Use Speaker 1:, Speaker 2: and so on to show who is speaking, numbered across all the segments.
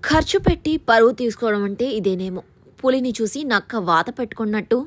Speaker 1: ఖర్చు పెట్టి పరువు తీసుకోవడం అంటే ఇదేనేమో. పులిని చూసి నక్క వాత పెట్టుకున్నట్టు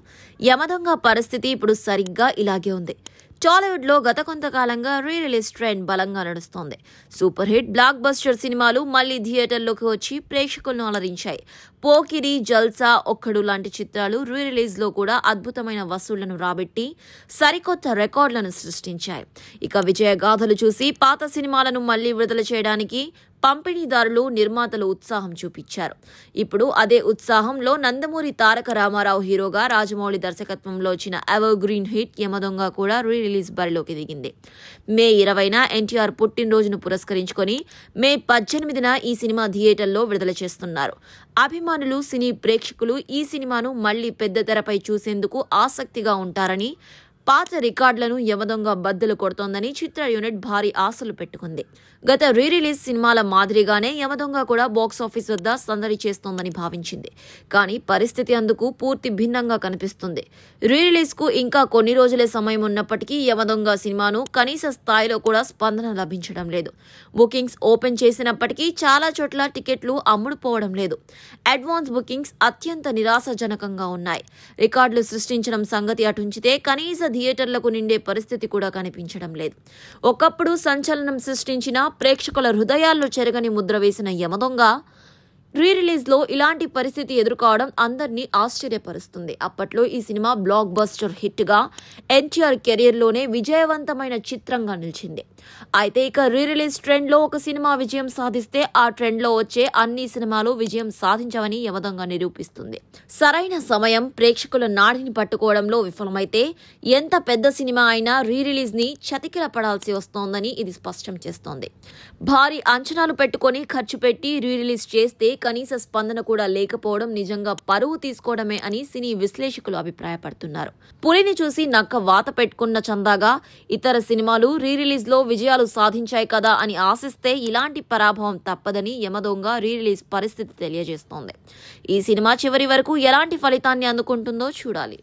Speaker 1: యమదొంగ పరిస్థితి ఇప్పుడు సరిగ్గా ఇలాగే ఉంది. టాలీవుడ్లో గత కొంతకాలంగా రిలీజ్ ట్రెండ్ బలంగా నడుస్తోంది. సూపర్ హిట్ బ్లాక్ బస్టర్ సినిమాలు మళ్లీ థియేటర్లోకి వచ్చి ప్రేక్షకులను అలరించాయి. పోకిరి, జల్సా, ఒక్కడు లాంటి చిత్రాలు రిలీజ్లో కూడా అద్భుతమైన వసూళ్లను రాబట్టి సరికొత్త రికార్డులను సృష్టించాయి. ఇక విజయగాథలు చూసి పాత సినిమాలను మళ్లీ విడుదల చేయడానికి పంపిణీదారులు, నిర్మాతలు ఉత్సాహం చూపించారు. ఇప్పుడు అదే ఉత్సాహంలో నందమూరి తారక రామారావు హీరోగా రాజమౌళి దర్శకత్వంలో వచ్చిన ఎవర్ గ్రీన్ హిట్ యమదొంగ కూడా రిలీజ్ బరిలోకి దిగింది. మే 20న ఎన్టీఆర్ పుట్టినరోజును పురస్కరించుకొని మే 18న ఈ సినిమా థియేటర్లో విడుదల చేస్తున్నారు. అభిమానులు, సినీ ప్రేక్షకులు ఈ సినిమాను మళ్లీ పెద్ద తెరపై చూసేందుకు ఆసక్తిగా ఉంటారని, పాత రికార్డులను యమదొంగ బద్దలు కొడుతోందని చిత్ర యూనిట్ భారీ ఆశలు పెట్టుకుంది. గత రిలీజ్ సినిమాల మాదిరిగానే యమదొంగ కూడా బాక్సాఫీస్ వద్ద సందడి చేస్తోందని భావించింది. కానీ పరిస్థితి అందుకు పూర్తి భిన్నంగా కనిపిస్తుంది. రిలీజ్కు ఇంకా కొన్ని రోజులే సమయం ఉన్నప్పటికీ యమదొంగ సినిమాను కనీస స్థాయిలో కూడా స్పందన లభించడం లేదు. బుకింగ్స్ ఓపెన్ చేసినప్పటికీ చాలా చోట్ల టికెట్లు అమ్ముడుపోవడం లేదు. అడ్వాన్స్ బుకింగ్స్ అత్యంత నిరాశాజనకంగా ఉన్నాయి. రికార్డులు సృష్టించడం సంగతి అటుంచితే కనీస థియేటర్లకు నిండే పరిస్థితి కూడా కనిపించడం లేదు. ఒకప్పుడు సంచలనం సృష్టించిన, ప్రేక్షకుల హృదయాల్లో చెరగని ముద్ర వేసిన యమదొంగ రిలీజ్లో ఇలాంటి పరిస్థితి ఎదుర్కోవడం అందరినీ ఆశ్చర్యపరుస్తుంది. అప్పట్లో ఈ సినిమా బ్లాక్ బస్టర్ హిట్గా ఎన్టీఆర్ కెరీర్లోనే విజయవంతమైన చిత్రంగా నిలిచింది. అయితే ఇక రిలీజ్ ట్రెండ్లో ఒక సినిమా విజయం సాధిస్తే ఆ ట్రెండ్లో వచ్చే అన్ని సినిమాలు విజయం సాధించవని యమదొంగ నిరూపిస్తుంది. సరైన సమయం, ప్రేక్షకుల నాడిని పట్టుకోవడంలో విఫలమైతే ఎంత పెద్ద సినిమా అయినా రిలీజ్ని చతికిల పడాల్సి వస్తోందని ఇది స్పష్టం చేస్తోంది. భారీ అంచనాలు పెట్టుకొని ఖర్చు పెట్టి రిలీజ్ చేస్తే కనీస స్పందన కూడా లేకపోవడం నిజంగా పరువు తీసుకోవడమే అని సినీ విశ్లేషకులు అభిప్రాయపడుతున్నారు. పులిని చూసి నక్క వాత పెట్టుకున్న చందాగా ఇతర సినిమాలు రిలీజ్లో విజయాలు సాధించాయి కదా అని ఆశిస్తే ఇలాంటి పరాభవం తప్పదని యమదొంగ రిలీజ్ పరిస్థితి తెలియజేస్తోంది. ఈ సినిమా చివరి వరకు ఎలాంటి ఫలితాన్ని అందుకుంటుందో చూడాలి.